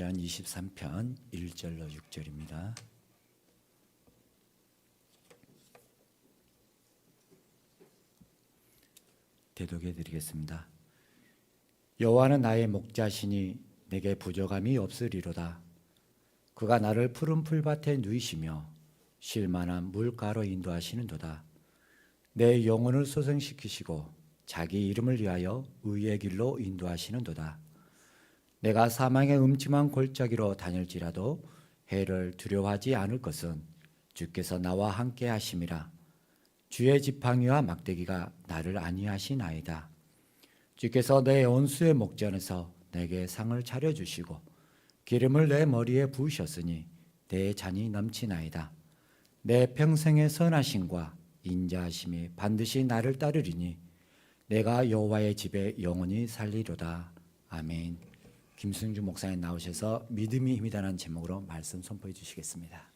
시편 23편 1절로 6절입니다. 대독해 드리겠습니다. 여호와는 나의 목자시니 내게 부족함이 없으리로다. 그가 나를 푸른 풀밭에 누이시며 쉴 만한 물가로 인도하시는도다. 내 영혼을 소생시키시고 자기 이름을 위하여 의의 길로 인도하시는도다. 내가 사망의 음침한 골짜기로 다닐지라도 해를 두려워하지 않을 것은 주께서 나와 함께 하심이라. 주의 지팡이와 막대기가 나를 안위하시나이다. 주께서 내 원수의 목전에서 내게 상을 차려주시고 기름을 내 머리에 부으셨으니 내 잔이 넘치나이다. 내 평생의 선하심과 인자하심이 반드시 나를 따르리니 내가 여호와의 집에 영원히 살리로다. 아멘. 김승주 목사님 나오셔서 믿음이 힘이다라는 제목으로 말씀 선포해 주시겠습니다.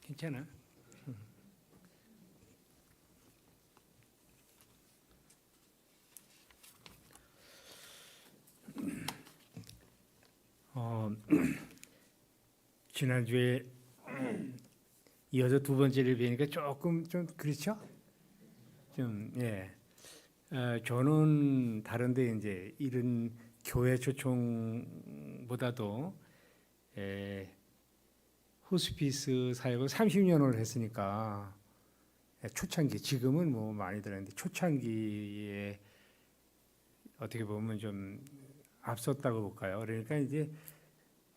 괜찮아? 지난주에 이어서 두 번째를 뵈니까 조금 좀 그렇죠? 좀 예. 저는 다른데 이제 이런 교회 초청보다도 호스피스 사역을 30년을 했으니까 초창기, 지금은 뭐 많이들 했는데 초창기에 어떻게 보면 좀 앞섰다고 볼까요? 그러니까 이제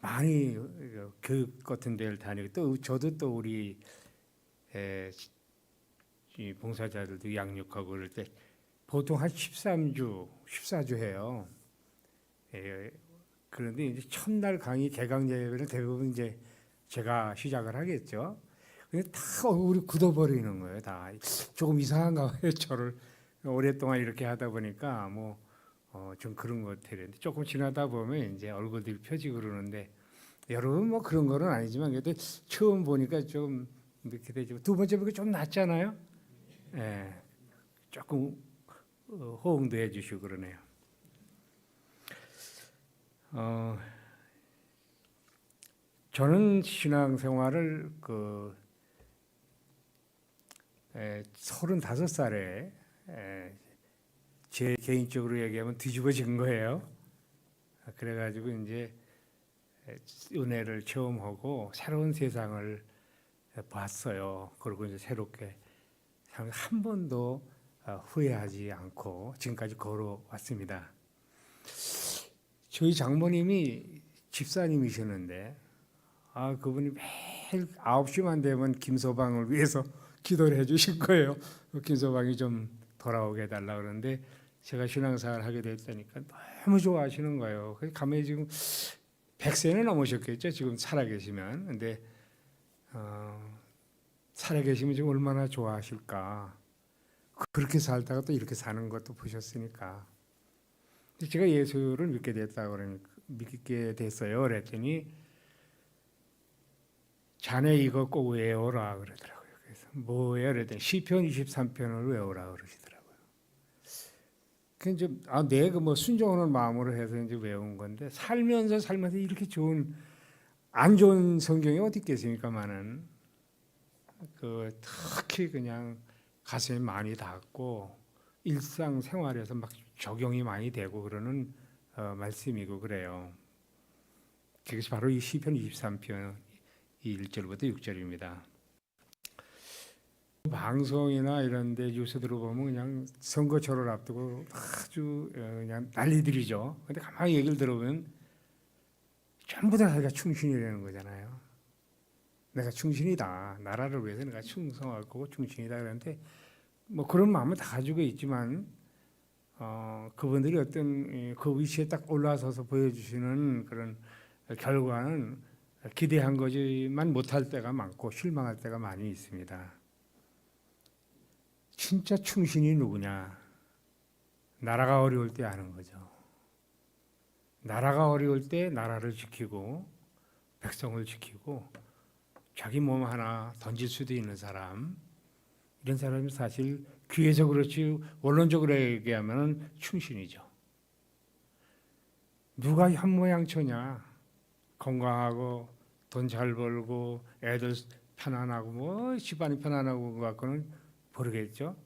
많이 교육 같은 데를 다니고 또 저도 또 우리 이 봉사자들도 양육하고 그럴 때 보통 한 13주, 14주 해요. 그런데 이제 첫날 강의 개강 예배는 대부분 이제 제가 시작을 하겠죠. 근데 다 얼굴이 굳어버리는 거예요. 다 조금 이상한가 봐요. 저를 오랫동안 이렇게 하다 보니까 뭐 좀 그런 것 같아요. 조금 지나다 보면 이제 얼굴들이 펴지고 그러는데 여러분 뭐 그런 거는 아니지만 그래도 처음 보니까 좀 이렇게 되죠. 두 번째 보니까 좀 낫잖아요. 예, 조금 호응도 해주시고 그러네요. 저는 신앙생활을 35살에 제 개인적으로 얘기하면 뒤집어진 거예요. 그래가지고 이제 은혜를 체험하고 새로운 세상을 봤어요. 그리고 이제 새롭게 한 번도 후회하지 않고 지금까지 걸어왔습니다. 저희 장모님이 집사님이셨는데 그분이 매일 9시만 되면 김서방을 위해서 기도를 해주신 거예요. 김서방이 좀 돌아오게 해달라 그러는데 제가 신앙생활을 하게 됐다니까 너무 좋아하시는 거예요. 가만히 지금 100세는 넘으셨겠죠. 지금 살아계시면. 근데 살아계시면 지금 얼마나 좋아하실까. 그렇게 살다가 또 이렇게 사는 것도 보셨으니까. 제가 예수를 믿게 됐어요. 그랬더니 자네 이거 꼭 외워라 그러더라고요. 그래서 뭐예요? 그랬더니 시편 23편을 외우라 그러시더라고요. 그래서 내가 뭐 순종하는 마음으로 해서 이제 외운 건데 살면서 이렇게 좋은 안 좋은 성경이 어디 있겠습니까만은 특히 그냥 가슴에 많이 닿고 일상 생활에서 막 적용이 많이 되고 그러는 말씀이고 그래요. 그것이 바로 이 시편 23편 1절부터 6절입니다. 방송이나 이런 데 뉴스 들어보면 그냥 선거철을 앞두고 아주 그냥 난리들이죠. 근데 가만히 얘기를 들어보면 전부 다 자기가 충신이라는 거잖아요. 내가 충신이다. 나라를 위해서 내가 충성할 거고 충신이다. 그런데 뭐 그런 마음은 다 가지고 있지만 그분들이 어떤 그 위치에 딱 올라서서 보여주시는 그런 결과는 기대한 거지만 못할 때가 많고 실망할 때가 많이 있습니다. 진짜 충신이 누구냐? 나라가 어려울 때 아는 거죠. 나라가 어려울 때 나라를 지키고 백성을 지키고 자기 몸 하나 던질 수도 있는 사람, 이런 사람이 사실 귀에서 그렇지 원론적으로 얘기하면 충신이죠. 누가 현모양처냐? 건강하고 돈 잘 벌고 애들 편안하고 뭐 집안이 편안하고 그거 갖고는 모르겠죠.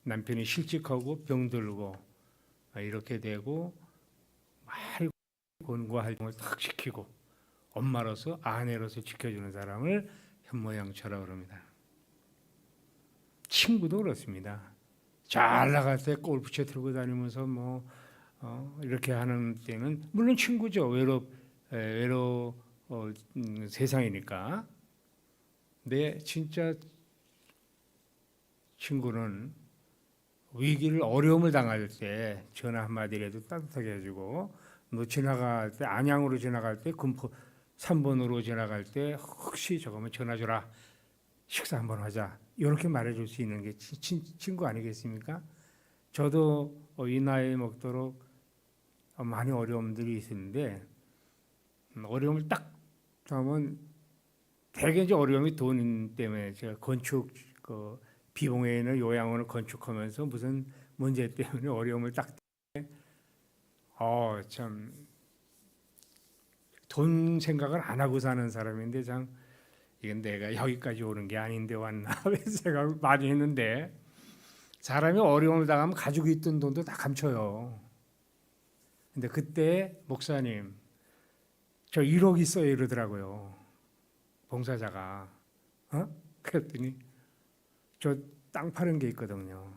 남편이 실직하고 병들고 이렇게 되고 말 권고활동을 탁 시키고 엄마로서 아내로서 지켜주는 사람을 현모양처라고 그럽니다. 친구도 그렇습니다. 잘 나갈 때 골프채 들고 다니면서 뭐 이렇게 하는 때는 물론 친구죠. 세상이니까. 근데 진짜 친구는 위기를 어려움을 당할 때 전화 한마디라도 따뜻하게 해주고 뭐 지나갈 때 안양으로 지나갈 때 금포 3번으로 지나갈 때 혹시 저거면 전화 줘라. 식사 한번 하자. 이렇게 말해줄 수 있는 게 친구 아니겠습니까? 저도 이 나이에 먹도록 많이 어려움들이 있는데 어려움을 딱 하면 대개 이제 어려움이 돈 때문에 제가 건축 비공에 있는 요양원을 건축하면서 무슨 문제 때문에 어려움을 딱 참 돈 생각을 안 하고 사는 사람인데 참 이건 내가 여기까지 오는 게 아닌데 왔나 생각을 많이 했는데 사람이 어려움을 당하면 가지고 있던 돈도 다 감춰요. 근데 그때 목사님 저 1억 있어요 이러더라고요. 봉사자가 그랬더니 저 땅 파는 게 있거든요.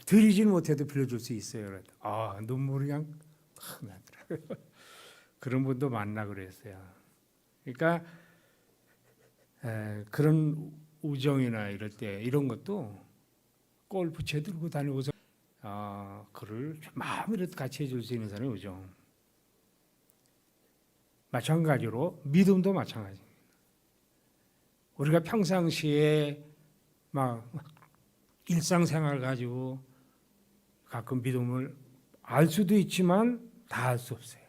드리진 못해도 빌려줄 수 있어요. 눈물이 그냥 확 나더라고요. 그런 분도 만나 그랬어요. 그러니까 그런 우정이나 이럴 때 이런 것도 골프채 들고 다니고서 그를 마음이라도 같이 해줄 수 있는 사람이 우정. 마찬가지로 믿음도 마찬가지입니다. 우리가 평상시에 막 일상생활 가지고 가끔 믿음을 알 수도 있지만 다 알 수 없어요.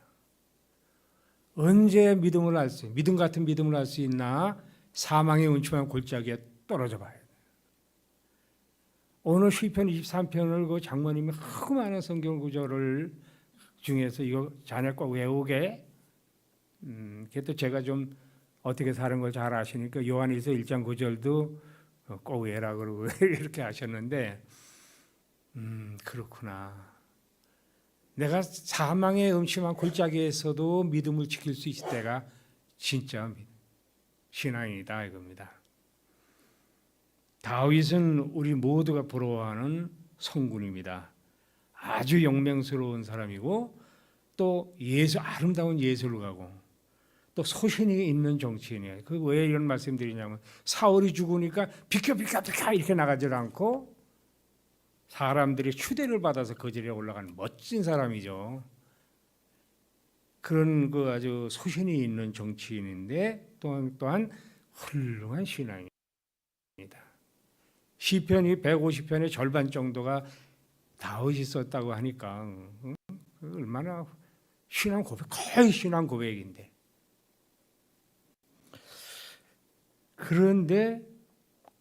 언제 믿음을 알 수, 믿음 같은 믿음을 알 수 있나? 사망의 음침한 골짜기에 떨어져 봐야 돼요. 오늘 시편 23편을 그 장모님이 하고 많은 성경 구절을 중에서 이거 자네 꼭 외우게. 그게 또 제가 좀 어떻게 사는 걸 잘 아시니까 요한일서 1장 9절도 꼭 외라 그러고 이렇게 하셨는데 그렇구나. 내가 사망의 음침한 골짜기에서도 믿음을 지킬 수 있을 때가 진짜 신앙이다 이겁니다. 다윗은 우리 모두가 부러워하는 성군입니다. 아주 영명스러운 사람이고 또 아름다운 예술가고 또 소신이 있는 정치인이에요. 그 왜 이런 말씀드리냐면 사울이 죽으니까 비켜 이렇게 나가질 않고 사람들이 추대를 받아서 거지에 올라가는 멋진 사람이죠. 그런 그 아주 소신이 있는 정치인인데 또한 훌륭한 신앙입니다. 시편이 150편의 절반 정도가 다윗이 썼다고 하니까 얼마나 신앙 고백, 거의 신앙 고백인데. 그런데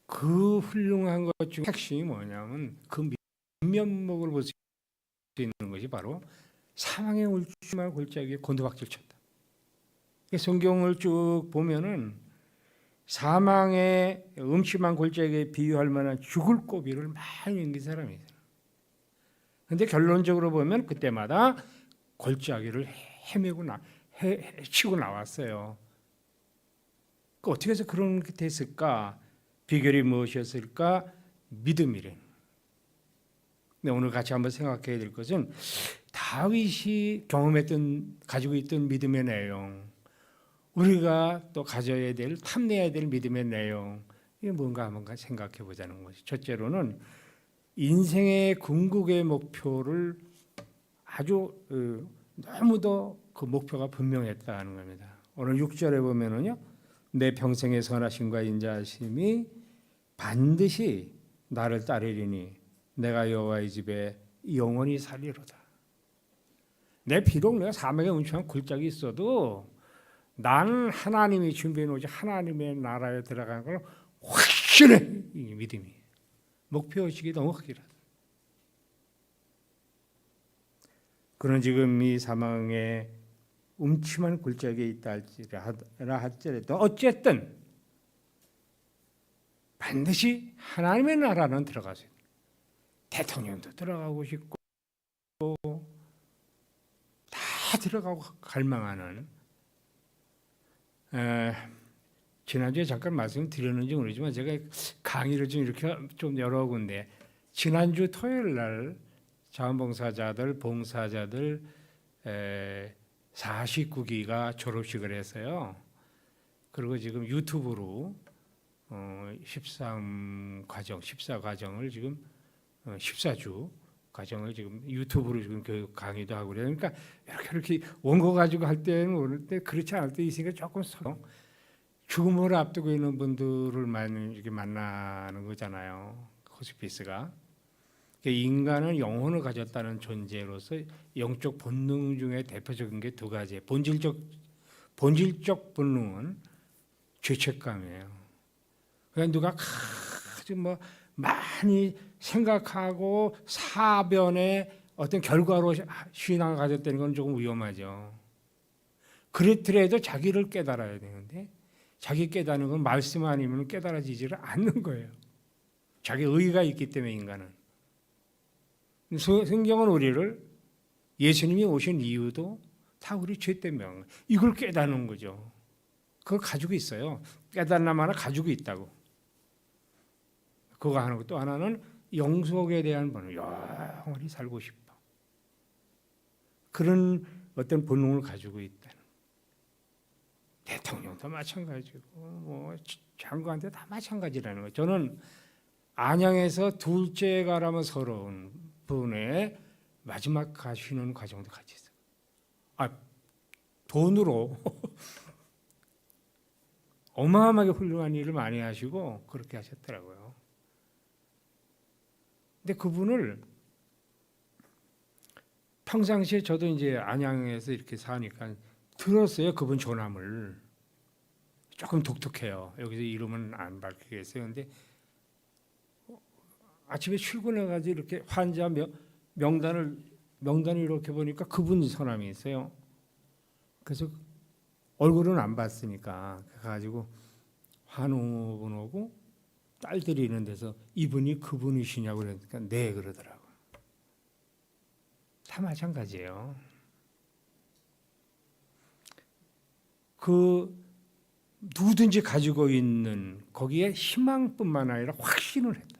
그 훌륭한 것 중 핵심이 뭐냐면 그 면목을 볼 수 있는 것이 바로 사망의 울침한 골짜기에 곤두박질 쳤다. 성경을 쭉 보면은 사망의 음침한 골짜기에 비유할 만한 죽을 고비를 많이 넘긴 사람이에요. 그런데 결론적으로 보면 그때마다 골짜기를 치고 나왔어요. 어떻게 해서 그런 게 됐을까? 비결이 무엇이었을까? 믿음이래. 근데 오늘 같이 한번 생각해야 될 것은 다윗이 가지고 있던 믿음의 내용, 우리가 또 가져야 될, 탐내야 될 믿음의 내용, 이게 뭔가 한번 생각해 보자는 것이. 첫째로는 인생의 궁극의 목표를 아주 너무도 그 목표가 분명했다는 겁니다. 오늘 6절에 보면은요, 내 평생의 선하심과 인자하심이 반드시 나를 따르리니 내가 여호와의 집에 영원히 살리로다. 비록 내가 사망의 음침한 골짜기 있어도 나는 하나님이 준비해 놓으신 하나님의 나라에 들어가는 걸 확실해. 이 믿음이 목표의식이 너무 확실하다. 그런 지금 이 사망의 음침한 굴절기에 있다 할지라도 어쨌든 반드시 하나님의 나라는 들어가세요. 대통령도 들어가고 싶고 다 들어가고 갈망하는. 지난주에 잠깐 말씀드렸는지 모르지만 제가 강의를 좀 이렇게 좀 여러 군데 지난주 토요일 날 자원봉사자들, 봉사자들 49기가 졸업식을 했어요. 그리고 지금 유튜브로 14과정을 지금 14주 과정을 지금 유튜브로 지금 교육 강의도 하고 그래요. 그러니까 이렇게 원고 가지고 할 때는 모를 때 그렇지 않을 때 있으니까 조금 죽음을 앞두고 있는 분들을 많이 이렇게 만나는 거잖아요. 호스피스가. 인간은 영혼을 가졌다는 존재로서 영적 본능 중에 대표적인 게 두 가지. 본질적 본능은 죄책감이에요. 그러니까 누가 아주 많이 생각하고 사변의 어떤 결과로 신앙을 가졌다는 건 조금 위험하죠. 그렇더라도 자기를 깨달아야 되는데 자기 깨닫는 건 말씀 아니면 깨달아지지를 않는 거예요. 자기 의의가 있기 때문에 인간은. 성경은 우리를 예수님이 오신 이유도 다 우리 죄 때문에 이걸 깨닫는 거죠. 그걸 가지고 있어요. 깨달나마나 가지고 있다고. 그거 하는 것도 하나는 영속에 대한 본능, 영원히 살고 싶어. 그런 어떤 본능을 가지고 있다는. 대통령도 마찬가지고 장관도 다 마찬가지라는 거예요. 저는 안양에서 둘째 가라면 서러운 분의 마지막 가시는 과정도 같이 있어요. 돈으로 어마어마하게 훌륭한 일을 많이 하시고 그렇게 하셨더라고요. 근데 그분을 평상시에 저도 이제 안양에서 이렇게 사니까 들었어요. 그분 전함을. 조금 독특해요. 여기서 이름은 안 밝히겠어요. 근데 아침에 출근해가지고 이렇게 환자 명단을 이렇게 보니까 그분 서남이 있어요. 그래서 얼굴은 안 봤으니까 가가지고 환우분하고 딸들이 있는 데서 이분이 그분이시냐고 그러니까 네 그러더라고요. 다 마찬가지예요. 그 누구든지 가지고 있는 거기에 희망뿐만 아니라 확신을 했다.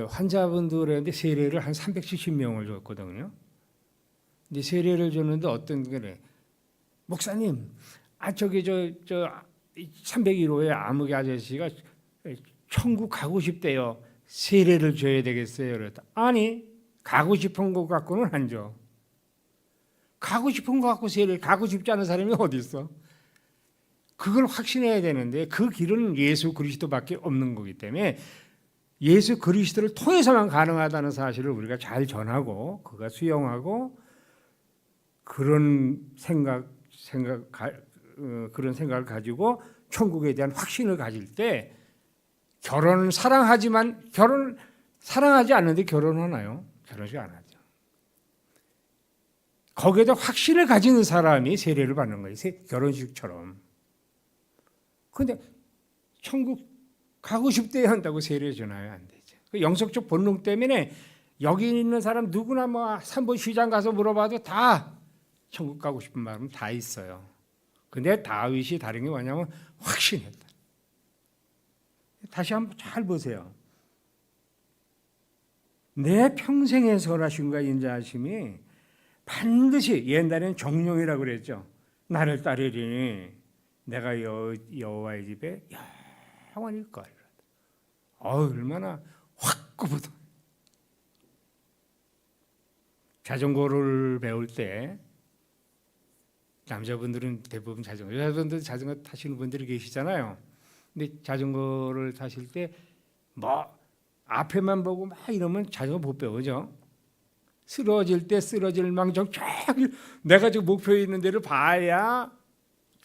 환자분들한테 세례를 한 370명을 줬거든요. 근데 세례를 줬는데 어떤 게 목사님, 저기 저 301호의 아무개 아저씨가 천국 가고 싶대요. 세례를 줘야 되겠어요. 그랬다. 아니, 가고 싶은 것 갖고는 안 줘. 가고 싶은 것 갖고 세례를 가고 싶지 않은 사람이 어디 있어? 그걸 확신해야 되는데 그 길은 예수 그리스도밖에 없는 거기 때문에 예수 그리스도를 통해서만 가능하다는 사실을 우리가 잘 전하고 그가 수용하고 그런 그런 생각을 가지고 천국에 대한 확신을 가질 때 결혼을 사랑하지만 결혼 사랑하지 않는데 결혼하나요? 결혼식 안 하죠. 거기에다 확신을 가지는 사람이 세례를 받는 거예요. 결혼식처럼. 그런데 천국 가고 싶대 한다고 세례 주나요? 안 되죠. 그 영성적 본능 때문에 여기 있는 사람 누구나 한번 시장 가서 물어봐도 다 천국 가고 싶은 마음은 다 있어요. 근데 다윗이 다른 게 뭐냐면 확신했다. 다시 한번 잘 보세요. 내 평생의 선하심과 인자하심이 반드시 옛날에는 정령이라고 그랬죠. 나를 따르리니 내가 여호와의 집에 영원히 거리라. 얼마나 확고부터. 자전거를 배울 때 남자분들은 대부분 여자분들 자전거 타시는 분들이 계시잖아요. 근데 자전거를 타실 때 앞에만 보고 막 이러면 자전거 못 배우죠. 쓰러질 때 쓰러질 망정 저기 내가 지금 목표에 있는 데를 봐야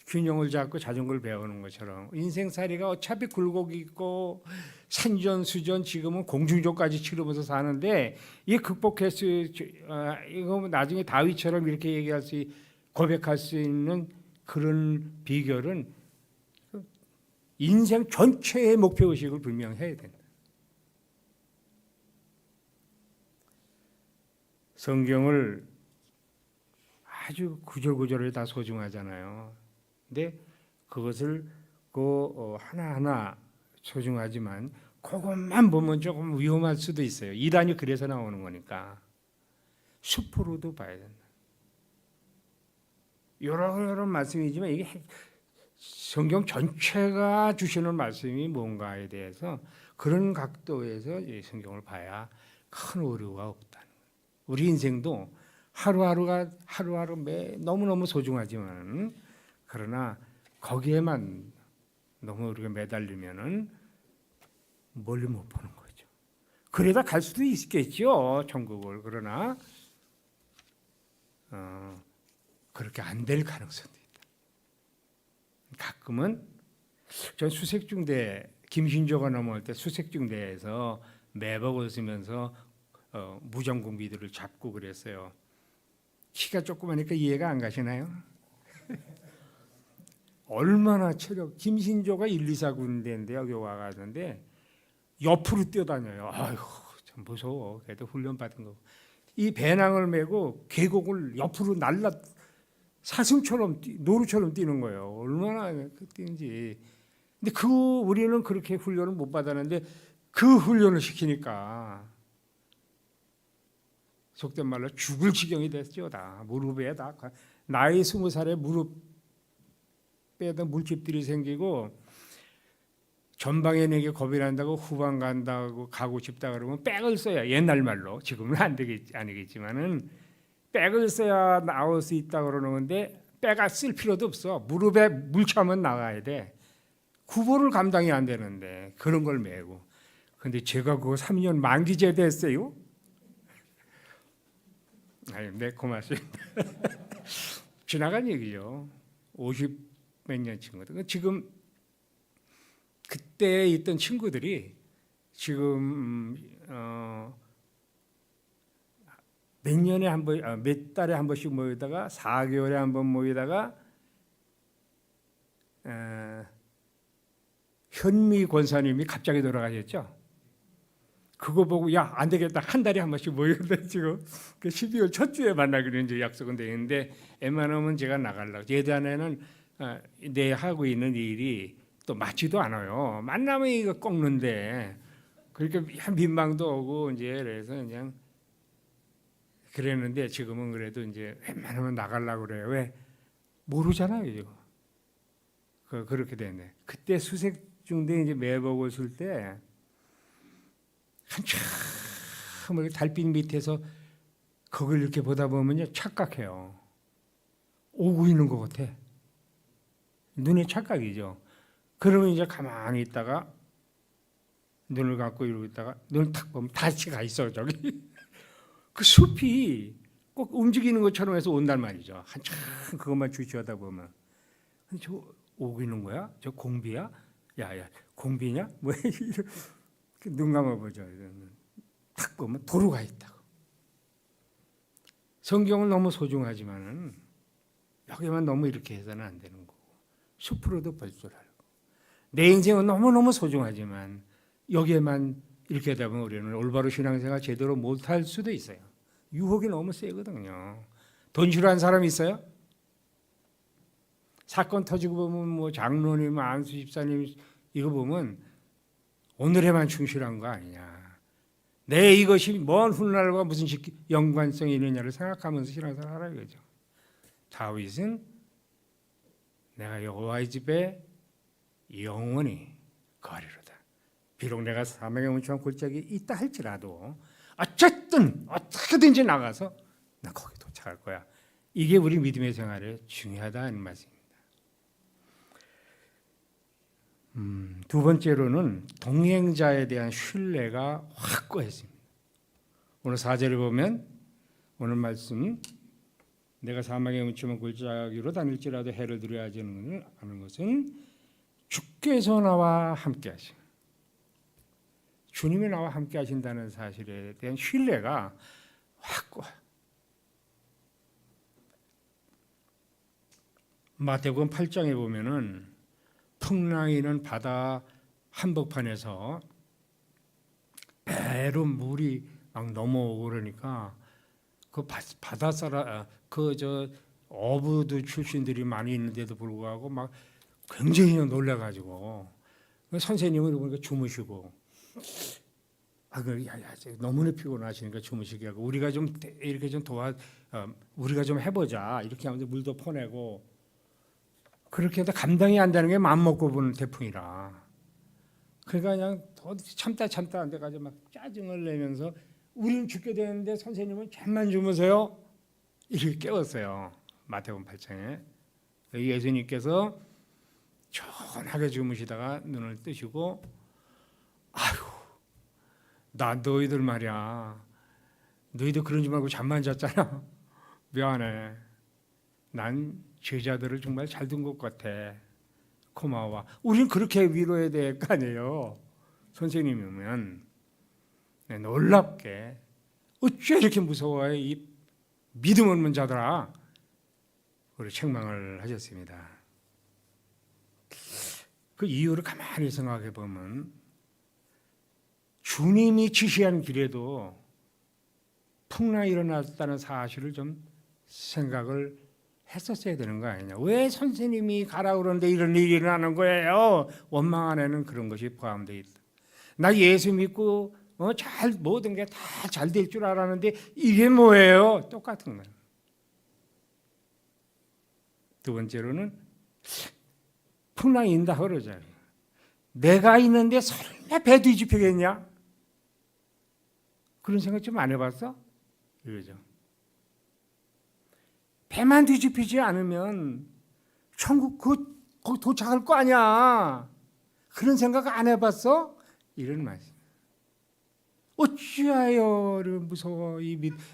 균형을 잡고 자전거를 배우는 것처럼 인생살이가 어차피 굴곡이 있고 산전수전 지금은 공중전까지 치르면서 사는데 이 극복할 수 이거 나중에 다윗처럼 이렇게 얘기할 수 고백할 수 있는 그런 비결은 인생 전체의 목표 의식을 분명히 해야 된다. 성경을 아주 구절구절에 다 소중하잖아요. 근데 그것을 하나하나 소중하지만 그것만 보면 조금 위험할 수도 있어요. 이단이 그래서 나오는 거니까 숲으로도 봐야 된다. 여러 말씀이지만 이게 성경 전체가 주시는 말씀이 뭔가에 대해서 그런 각도에서 이 성경을 봐야 큰 오류가 없다는 거예요. 우리 인생도 하루하루가 너무너무 소중하지만 그러나 거기에만 너무 우리가 매달리면은 멀리 못 보는 거죠. 그러다 갈 수도 있겠죠, 천국을. 그러나 그렇게 안 될 가능성도 있다. 가끔은 전 수색중대 김신조가 넘어올 때 수색중대에서 매복을 쓰면서 무장공비들을 잡고 그랬어요. 키가 조그마니까 이해가 안 가시나요? 얼마나 김신조가 1, 2, 4 군대인데 여기 와가는데 옆으로 뛰어다녀요. 아이고 참 무서워. 그래도 훈련 받은 거. 이 배낭을 메고 계곡을 옆으로 사슴처럼 노루처럼 뛰는 거예요. 얼마나 뛰는지. 근데 우리는 그렇게 훈련을 못 받았는데 그 훈련을 시키니까 속된 말로 죽을 지경이 됐죠. 다 무릎에 다 나이 20살에 무릎에다 물집들이 생기고 전방에 내게 겁이 난다고 후방 간다고 가고 싶다 그러면 백을 써야 옛날 말로 지금은 아니겠지만은 백을 써야 나올 수 있다 그러는데 백을 쓸 필요도 없어. 무릎에 물 차면 나가야 돼. 구보를 감당이 안 되는데 그런 걸 메고. 근데 제가 그거 3년 만기 제대했어요. 네, 고맙습니다. 지나간 얘기죠. 50 몇 년 친구들. 지금 그때 있던 친구들이 지금 몇 년에 한 번, 몇 달에 한 번씩 모이다가 4개월에 한 번 모이다가 현미 권사님이 갑자기 돌아가셨죠. 그거 보고 야 안 되겠다 한 달에 한 번씩 모이는데 지금 그 12월 첫 주에 만나기로 이제 약속은 돼 있는데 웬만하면 제가 나가려고 예전에는 내 하고 있는 일이 또 맞지도 않아요. 만나면 이거 꺾는데 그러니까 민망도 오고 이제 그래서 그냥 그랬는데 지금은 그래도 이제 웬만하면 나가려고 그래요. 왜 모르잖아요 이거. 그렇게 됐네. 그때 수색중대 이제 매복을 쓸 때 한참 달빛 밑에서 그걸 이렇게 보다 보면요 착각해요. 오고 있는 것 같아. 눈에 착각이죠. 그러면 이제 가만히 있다가 눈을 감고 이러고 있다가 눈을 탁 보면 다시 가 있어 저기. 그 숲이 꼭 움직이는 것처럼 해서 온단 말이죠. 한참 그것만 주시하다 보면 저 오고 있는 거야? 저 공비야? 야야 공비냐? 뭐 눈 감아보죠. 탁 보면 도로가 있다고. 성경은 너무 소중하지만은 여기만 너무 이렇게 해서는 안 되는 거고 숲으로도 볼 줄 알고 내 인생은 너무너무 소중하지만 여기에만 이렇게 하다 보면 우리는 올바로 신앙생활 제대로 못할 수도 있어요. 유혹이 너무 세거든요. 돈 싫어하는 사람 있어요? 사건 터지고 보면 뭐 장로님, 안수 집사님 이거 보면 오늘에만 충실한 거 아니냐. 내 이것이 뭔 훗날과 무슨 연관성이 있느냐를 생각하면서 신앙생활 하라 이거죠. 다윗은 내가 여호와의 집에 영원히 거하리로다. 비록 내가 사망의 문처럼 골짜기 있다 할지라도 어쨌든 어떻게든지 나가서 나 거기 도착할 거야. 이게 우리 믿음의 생활에 중요하다는 말씀입니다. 두 번째로는 동행자에 대한 신뢰가 확고했습니다. 오늘 4절을 보면 오늘 말씀 내가 사막에 묻히면 골짜기로 다닐지라도 해를 두려워하지 않는 것은 주께서 나와 함께 하신 주님이 나와 함께 하신다는 사실에 대한 신뢰가 확고해. 마태복음 8장에 보면은 풍랑이 있는 바다 한복판에서 배로 물이 막 넘어오고 그러니까 그 바다 사람 그저 어부도 출신들이 많이 있는데도 불구하고 막 굉장히 놀래가지고 선생님을 보니까 주무시고 너무나 피곤하시니까 주무시게 하고 우리가 좀 이렇게 좀 우리가 좀 해보자 이렇게 하면서 물도 퍼내고 그렇게 해도 감당이 안 되는 게 마음 먹고 부는 태풍이라 그러니까 그냥 참다 안 돼가지고 막 짜증을 내면서 우리는 죽게 되는데 선생님은 잠만 주무세요 이렇게 깨웠어요. 마태복음 8장에 예수님께서 시원하게 주무시다가 눈을 뜨시고 아이고 나 너희들 말이야 너희들 그러지 말고 잠만 잤잖아 미안해 난 제자들을 정말 잘 둔 것 같아 고마워. 우린 그렇게 위로해야 될 거 아니에요. 선생님이면 놀랍게 어째 이렇게 무서워해 이 믿음 없는 자들아 우리 책망을 하셨습니다. 그 이유를 가만히 생각해 보면 주님이 지시한 길에도 풍랑이 일어났다는 사실을 좀 생각을 했었어야 되는 거 아니냐. 왜 선생님이 가라 그러는데 이런 일이 일어나는 거예요. 원망 안에는 그런 것이 포함되어 있다. 나 예수 믿고 잘 모든 게 다 잘 될 줄 알았는데 이게 뭐예요? 똑같은 거예요. 두 번째로는 풍랑이 인다 그러잖아요. 내가 있는데 설마 배 뒤집히겠냐? 그런 생각 좀 안 해봤어? 이거죠. 배만 뒤집히지 않으면 천국 거기 도착할 거 아니야. 그런 생각 안 해봤어? 이런 말씀. 어찌하여 무서워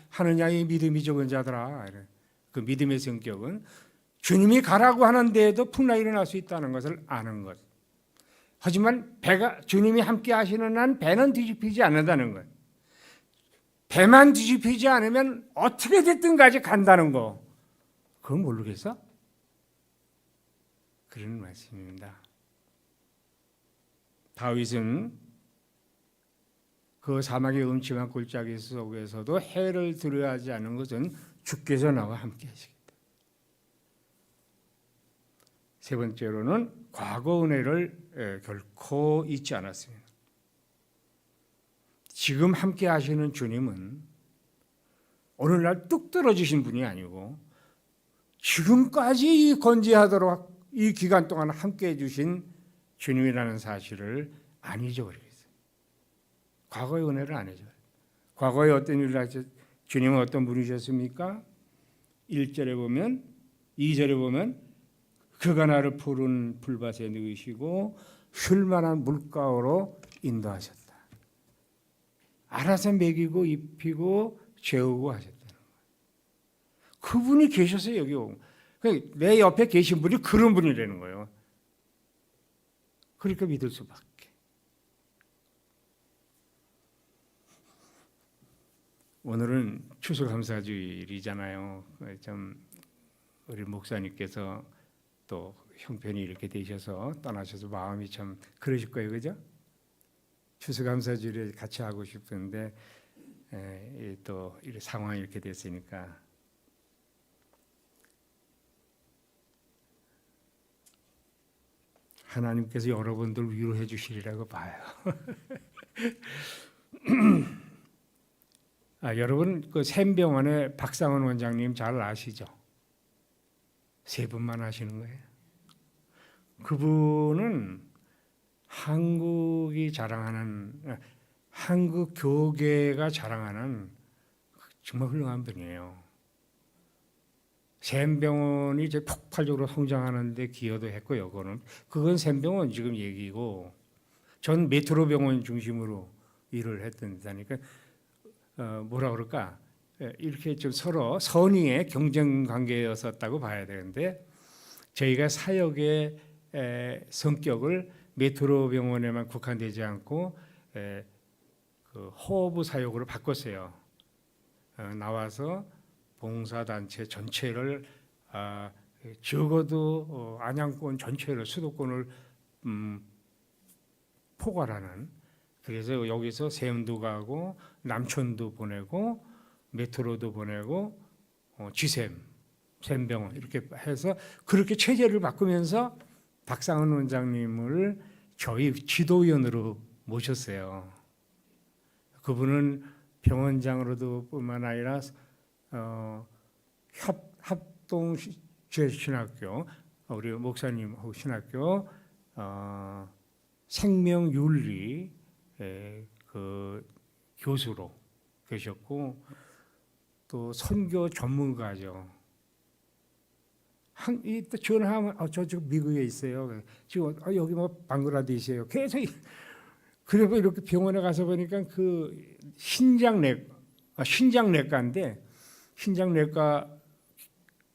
하느냐 이 믿음이 적은 자들아. 그 믿음의 성격은 주님이 가라고 하는데도 풍랑이 일어날 수 있다는 것을 아는 것. 하지만 주님이 함께 하시는 한 배는 뒤집히지 않는다는 것. 배만 뒤집히지 않으면 어떻게 됐든 까지 간다는 거. 그건 모르겠어? 그런 말씀입니다. 다윗은 그 사막의 음침한 골짜기 속에서도 해를 두려워하지 않는 것은 주께서 나와 함께 하시겠다. 세 번째로는 과거 은혜를 결코 잊지 않았습니다. 지금 함께 하시는 주님은 오늘날 뚝 떨어지신 분이 아니고 지금까지 건재하도록 이 기간 동안 함께해 주신 주님이라는 사실을 안 잊어버리겠어요. 과거의 은혜를 안 잊어버려요. 과거에 어떤 일을 하셨 주님은 어떤 분이셨습니까? 1절에 보면 2절에 보면 그가 나를 푸른 풀밭에 넣으시고 쉴만한 물가로 인도하셨다. 알아서 먹이고 입히고 재우고 하셨다는 거예요. 그분이 계셔서 여기 오고 내 옆에 계신 분이 그런 분이라는 거예요. 그러니까 믿을 수밖에. 오늘은 추수감사주일이잖아요. 좀 우리 목사님께서 또 형편이 이렇게 되셔서 떠나셔서 마음이 참 그러실 거예요, 그죠? 추수감사주일에 같이 하고 싶은데 또 이 상황이 이렇게 됐으니까 하나님께서 여러분들 위로해 주시리라고 봐요. 여러분 그 샘병원의 박상원 원장님 잘 아시죠? 세 분만 아시는 거예요. 그분은 한국이 자랑하는 한국 교계가 자랑하는 정말 훌륭한 분이에요. 샘병원이 이제 폭발적으로 성장하는데 기여도 했고요. 그건 샘병원 지금 얘기고 전 메트로 병원 중심으로 일을 했던 데니까 뭐라 그럴까 이렇게 좀 서로 선의의 경쟁 관계였었다고 봐야 되는데 저희가 사역의 성격을 메트로 병원에만 국한되지 않고 그 호흡 사역으로 바꿨어요. 나와서 봉사단체 전체를 적어도 안양권 전체를 수도권을 포괄하는, 그래서 여기서 샘도 가고 남천도 보내고 메트로도 보내고 지샘, 샘병원 이렇게 해서 그렇게 체제를 바꾸면서 박상은 원장님을 저희 지도위원으로 모셨어요. 그분은 병원장으로도 뿐만 아니라 합동 신학교 우리 목사님하고 신학교 생명윤리 그 교수로 계셨고 또 선교 전문가죠. 이때 전화하면 저 지금 미국에 있어요. 지금 여기 뭐 방글라데시예요. 계속 그리고 이렇게 병원에 가서 보니까 그 신장내과인데 신장내과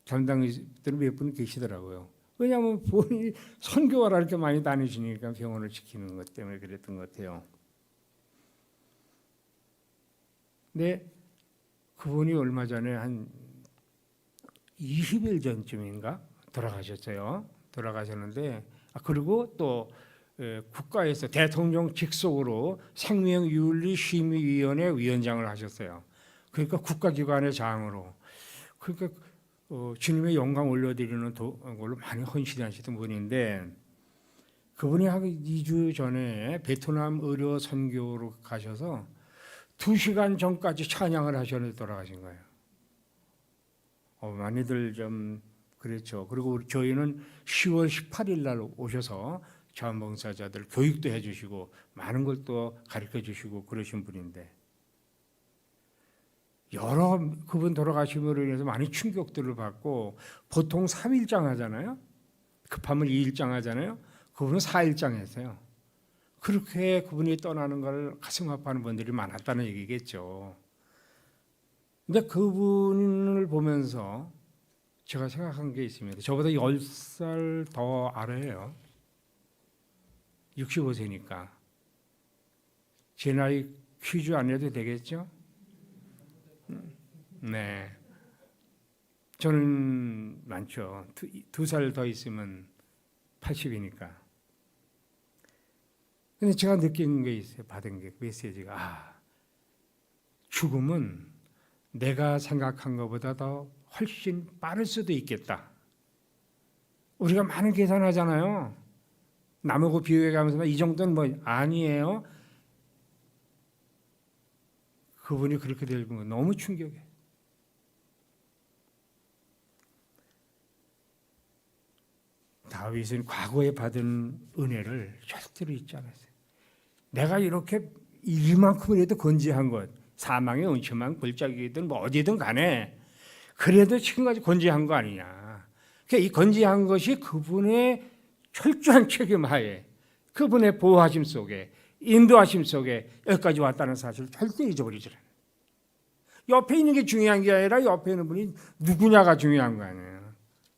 담당자들은 몇 분 계시더라고요. 왜냐하면 본인이 선교하러 이렇게 많이 다니시니까 병원을 지키는 것 때문에 그랬던 것 같아요. 근데 그분이 얼마 전에 한 20일 전쯤인가 돌아가셨어요. 돌아가셨는데 그리고 또 국가에서 대통령 직속으로 생명윤리심의위원회 위원장을 하셨어요. 그러니까 국가기관의 장으로. 그러니까 주님의 영광 올려드리는 걸로 많이 헌신하시던 분인데 그분이 한 2주 전에 베트남 의료 선교로 가셔서 2시간 전까지 찬양을 하셨는데 돌아가신 거예요. 많이들 좀 그랬죠. 그리고 저희는 10월 18일 날 오셔서 자원봉사자들 교육도 해주시고 많은 걸 또 가르쳐 주시고 그러신 분인데 여러 그분 돌아가심으로 인해서 많이 충격들을 받고 보통 3일장 하잖아요. 급하면 2일장 하잖아요. 그분은 4일장 했어요. 그렇게 그분이 떠나는 걸 가슴 아파하는 분들이 많았다는 얘기겠죠. 근데 그분을 보면서 제가 생각한 게 있습니다. 저보다 10살 더 아래예요. 65세니까. 제 나이 퀴즈 안 해도 되겠죠? 네. 저는 많죠. 2살 더 있으면 80이니까. 근데 제가 느낀 게 있어요. 받은 게 메시지가 죽음은 내가 생각한 것보다 더 훨씬 빠를 수도 있겠다. 우리가 많은 계산하잖아요. 남하고 비교해가면서 이 정도는 뭐 아니에요. 그분이 그렇게 되는 건 너무 충격이에요. 다윗은 과거에 받은 은혜를 절대로 잊지 않았어요. 내가 이렇게 이만큼이라도 건지한 것, 사망의 은침한 골짜기든 뭐 어디든 간에 그래도 지금까지 건지한 거 아니냐. 그러니까 이 건지한 것이 그분의 철저한 책임 하에 그분의 보호하심 속에 인도하심 속에 여기까지 왔다는 사실을 절대 잊어버리지 않아요. 옆에 있는 게 중요한 게 아니라 옆에 있는 분이 누구냐가 중요한 거 아니에요.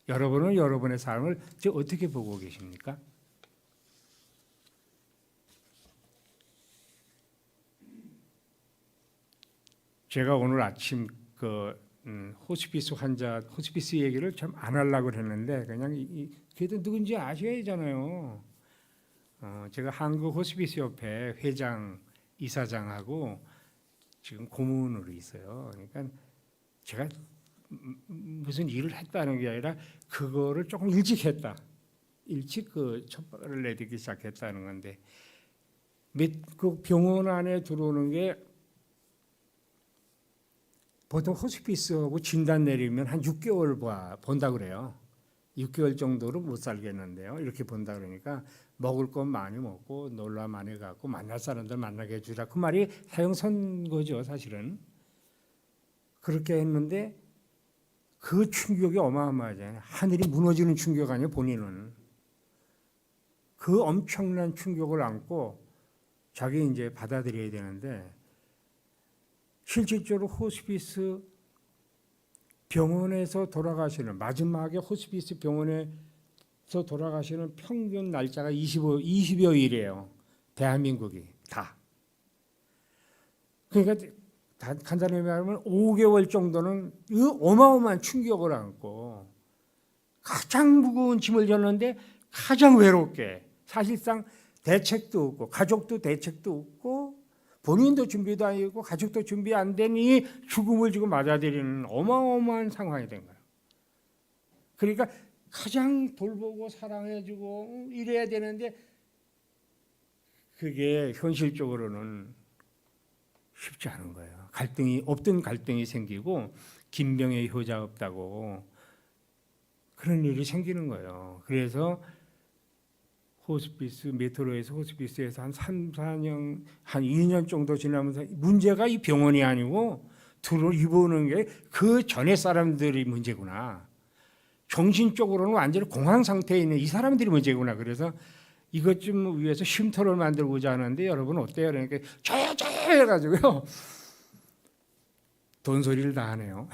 여러분은 여러분의 삶을 지금 어떻게 보고 계십니까? 제가 오늘 아침 호스피스 환자 호스피스 얘기를 참 안 하려고 했는데 그냥 그래도 누군지 아셔야 하잖아요. 제가 한국 호스피스 협회 회장 이사장하고 지금 고문으로 있어요. 그러니까 제가 무슨 일을 했다는 게 아니라 그거를 조금 일찍 했다. 일찍 그 촉박을 내딛기 시작했다는 건데 그 병원 안에 들어오는 게 보통 호스피스하고 진단 내리면 한 6개월 본다 그래요. 6개월 정도로 못 살겠는데요. 이렇게 본다 그러니까 먹을 건 많이 먹고 놀러 많이 가고 만날 사람들 만나게 해주라. 그 말이 사형선 거죠, 사실은. 그렇게 했는데 그 충격이 어마어마하잖아요. 하늘이 무너지는 충격 아니에요, 본인은. 그 엄청난 충격을 안고 자기 이제 받아들여야 되는데 실질적으로 호스피스 병원에서 돌아가시는 마지막에 호스피스 병원에서 돌아가시는 평균 날짜가 20여 일이에요. 대한민국이 다. 그러니까 간단히 말하면 5개월 정도는 어마어마한 충격을 안고 가장 무거운 짐을 졌는데 가장 외롭게 사실상 대책도 없고 가족도 대책도 없고 본인도 준비도 아니고 가족도 준비 안 되니 죽음을 지금 맞아들이는 어마어마한 상황이 된 거예요. 그러니까 가장 돌보고 사랑해주고 이래야 되는데 그게 현실적으로는 쉽지 않은 거예요. 없던 갈등이 생기고 김병의 효자 없다고 그런 일이 생기는 거예요. 그래서 호스피스 메트로에서 호스피스에서 한 3, 4년 한 2년 정도 지나면서 문제가 이 병원이 아니고 입어오는 게 그 전에 사람들이 문제구나. 정신적으로는 완전히 공황 상태에 있는 이 사람들이 문제구나. 그래서 이것 좀 위해서 쉼터를 만들고자 하는데 여러분 어때요? 그러니까 저요 해가지고요. 돈 소리를 다 하네요.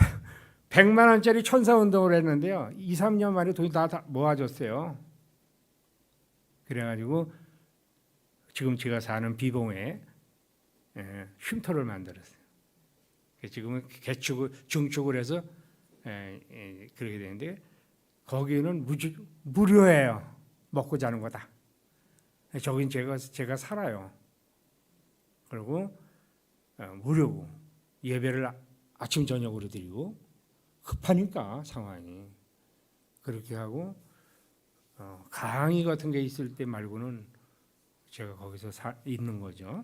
100만 원짜리 천사운동을 했는데요. 2, 3년 만에 돈이 다 모아졌어요. 그래가지고 지금 제가 사는 비봉에 쉼터를 만들었어요. 지금은 중축을 해서 그렇게 되는데 거기는 무료예요. 먹고 자는 거다. 저긴 제가 살아요. 그리고 무료고 예배를 아침 저녁으로 드리고 급하니까 상황이 그렇게 하고 강의 같은 게 있을 때 말고는 제가 거기서 있는 거죠.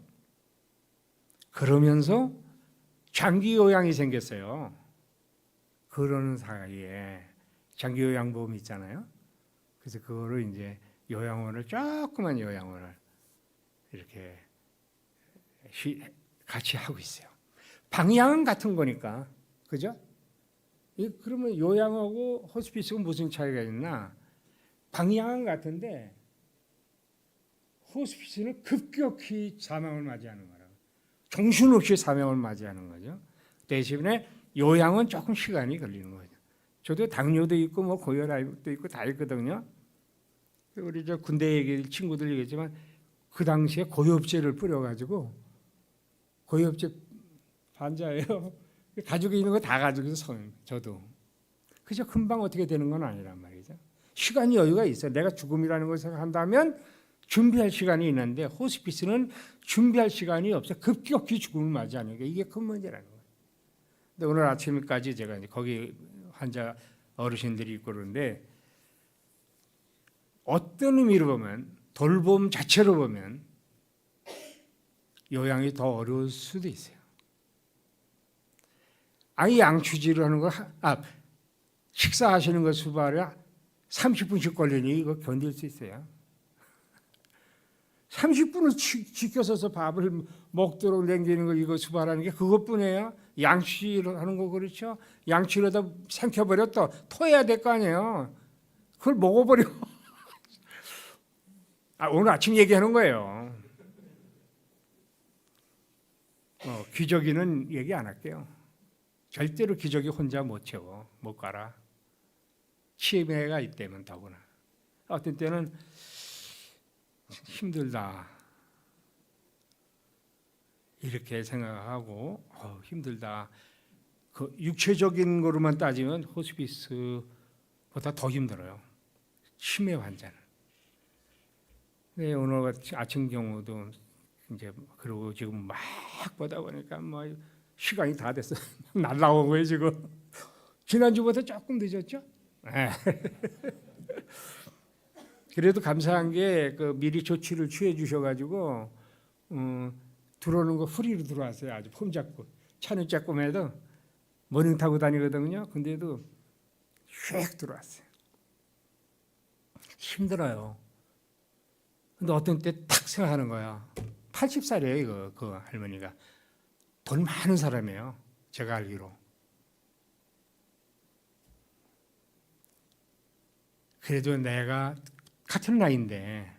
그러면서 장기 요양이 생겼어요. 그러는 사이에 장기 요양보험 있잖아요. 그래서 그거를 이제 조그만 요양원을 이렇게 같이 하고 있어요. 방향은 같은 거니까, 그죠? 그러면 요양하고 호스피스가 무슨 차이가 있나? 방향은 같은데 호스피스는 급격히 사망을 맞이하는 거라고. 정신없이 사망을 맞이하는 거죠. 대신에 요양은 조금 시간이 걸리는 거죠. 저도 당뇨도 있고 뭐 고혈압도 있고 다 있거든요. 우리 저 군대 얘기 친구들 얘기했지만 그 당시에 고엽제를 뿌려가지고 고엽제 반자예요. 가지고 있는 거 다 가지고 저도 그저 금방 어떻게 되는 건 아니란 말이죠. 시간이 여유가 있어요. 내가 죽음이라는 걸 생각한다면 준비할 시간이 있는데 호스피스는 준비할 시간이 없어. 급격히 죽음을 맞이하는 게 이게 큰 문제라는 거예요. 근데 오늘 아침까지 제가 이제 거기 환자 어르신들이 있고 그러는데 어떤 의미로 보면 돌봄 자체로 보면 요양이 더 어려울 수도 있어요. 아이 양치질을 하는 거, 식사하시는 거 수발에 30분씩 걸리니 이거 견딜 수 있어요. 30분을 지켜서서 밥을 먹도록 남기는 거 이거 수발하는 게 그것뿐이에요. 양치를 하는 거 그렇죠? 양치를 하다 삼켜버려 또 토해야 될 거 아니에요. 그걸 먹어버려. 오늘 아침 얘기하는 거예요. 기저귀는 얘기 안 할게요. 절대로 기저귀 혼자 못 채워. 못 갈아. 치매가 있다면 더구나. 어떤 때는 힘들다. 이렇게 생각하고 힘들다. 그 육체적인 거로만 따지면 호스피스보다 더 힘들어요. 치매 환자는. 네, 오늘 아침 경우도 이제 그리고 지금 막 보다 보니까 뭐 시간이 다 됐어. 날라온 거예요 지금. 지난주보다 조금 늦었죠? 그래도 감사한 게 그 미리 조치를 취해 주셔가지고 들어오는 거 후리로 들어왔어요. 아주 폼 잡고 차는 조금해도 모닝 타고 다니거든요. 근데도 휙 들어왔어요. 힘들어요. 근데 어떤 때 탁 생각하는 거야. 80살이에요 그 할머니가. 돈 많은 사람이에요. 제가 알기로. 그래도 내가 같은 나이인데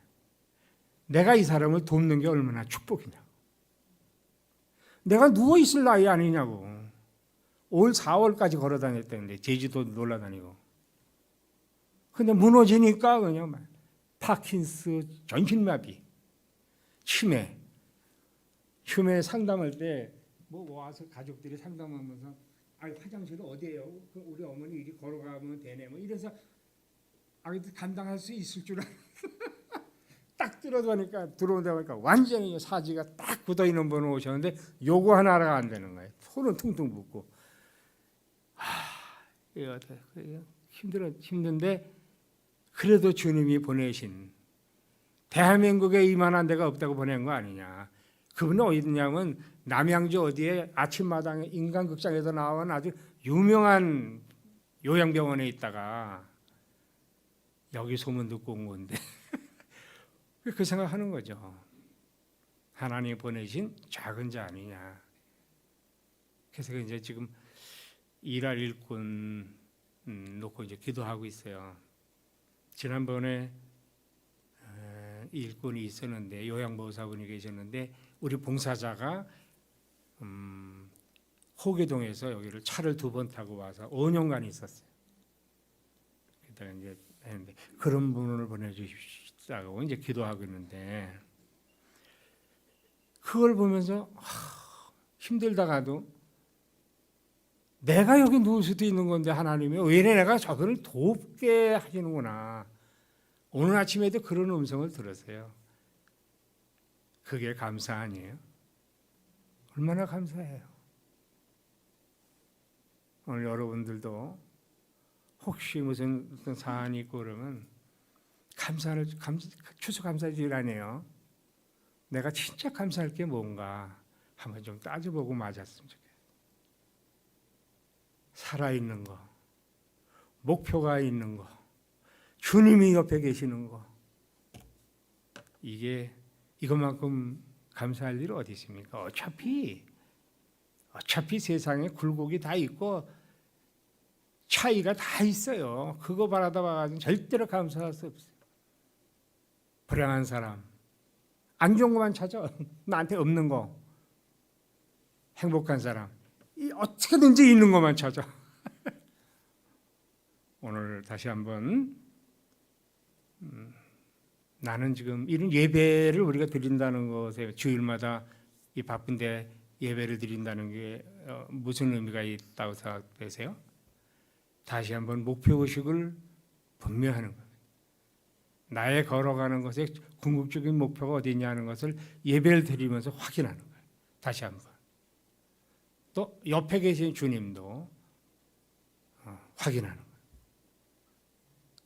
내가 이 사람을 돕는 게 얼마나 축복이냐고. 내가 누워있을 나이 아니냐고. 올 4월까지 걸어 다녔다는데 제주도 놀러 다니고. 근데 무너지니까 그냥 막 파킨스, 전신마비, 치매 상담할 때 뭐 와서 가족들이 상담하면서 화장실은 어디예요? 우리 어머니 이리 걸어가면 되네. 뭐 이래서 아기들 감당할 수 있을 줄 알았어. 딱 들어오다 보니까 완전히 사지가 딱 굳어 있는 분을 오셨는데 요거 하나가 안 되는 거예요. 손은 퉁퉁 붓고. 이거 힘든데 그래도 주님이 보내신 대한민국에 이만한 데가 없다고 보낸 거 아니냐. 그분은 어디 있냐면 남양주 어디에 아침마당에 인간극장에서 나온 아주 유명한 요양병원에 있다가 여기 소문 듣고 온 건데 그 생각하는 거죠. 하나님이 보내신 작은 자 아니냐. 그래서 이제 지금 일할 일꾼 놓고 이제 기도하고 있어요. 지난번에 일꾼이 있었는데 요양보호사분이 계셨는데 우리 봉사자가 호계동에서 여기를 차를 2번 타고 와서 5년간 있었어요. 그러다가 이제 했는데 그런 분을 보내주시다고 이제 기도하고 있는데 그걸 보면서 힘들다가도 내가 여기 누울 수도 있는 건데 하나님이 왜 내가 저들을 돕게 하시는구나. 오늘 아침에도 그런 음성을 들었어요. 그게 감사 아니에요? 얼마나 감사해요. 오늘 여러분들도 혹시 무슨 사안이 있고 그러면 추수감사주일 아니에요. 내가 진짜 감사할 게 뭔가 한번 좀 따져보고 맞았으면 좋겠어요. 살아있는 거, 목표가 있는 거, 주님이 옆에 계시는 거, 이것만큼 감사할 일 어디 있습니까? 어차피 세상에 굴곡이 다 있고 차이가 다 있어요. 그거 바라다 봐가지고 절대로 감사할 수 없어요. 불행한 사람, 안 좋은 것만 찾아. 나한테 없는 거. 행복한 사람, 어떻게든지 있는 것만 찾아. 오늘 다시 한번 나는 지금 이런 예배를 우리가 드린다는 것에 주일마다 이 바쁜데 예배를 드린다는 게 무슨 의미가 있다고 생각되세요? 다시 한번 목표의식을 분명하는 거예요. 나의 걸어가는 것의 궁극적인 목표가 어디 있냐는 것을 예배를 드리면서 확인하는 거예요. 다시 한번. 또 옆에 계신 주님도 확인하는 거예요.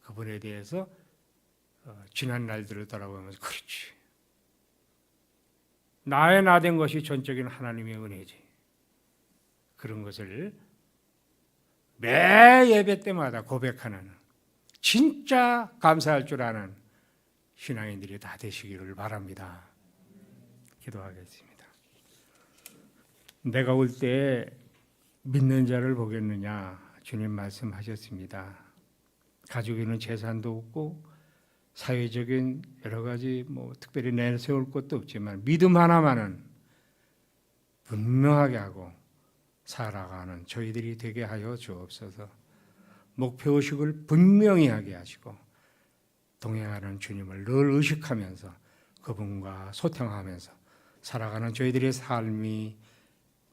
그분에 대해서 지난 날들을 돌아보면서 그렇지. 나의 나된 것이 전적인 하나님의 은혜지. 그런 것을 매 예배 때마다 고백하는 진짜 감사할 줄 아는 신앙인들이 다 되시기를 바랍니다. 기도하겠습니다. 내가 올 때 믿는 자를 보겠느냐 주님 말씀하셨습니다. 가족에는 재산도 없고 사회적인 여러 가지 특별히 내세울 것도 없지만 믿음 하나만은 분명하게 하고 살아가는 저희들이 되게 하여 주옵소서. 목표의식을 분명히 하게 하시고 동행하는 주님을 늘 의식하면서 그분과 소통하면서 살아가는 저희들의 삶이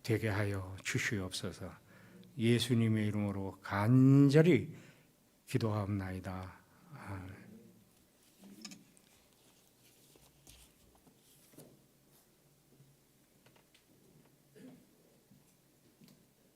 되게 하여 주시옵소서. 예수님의 이름으로 간절히 기도하옵나이다.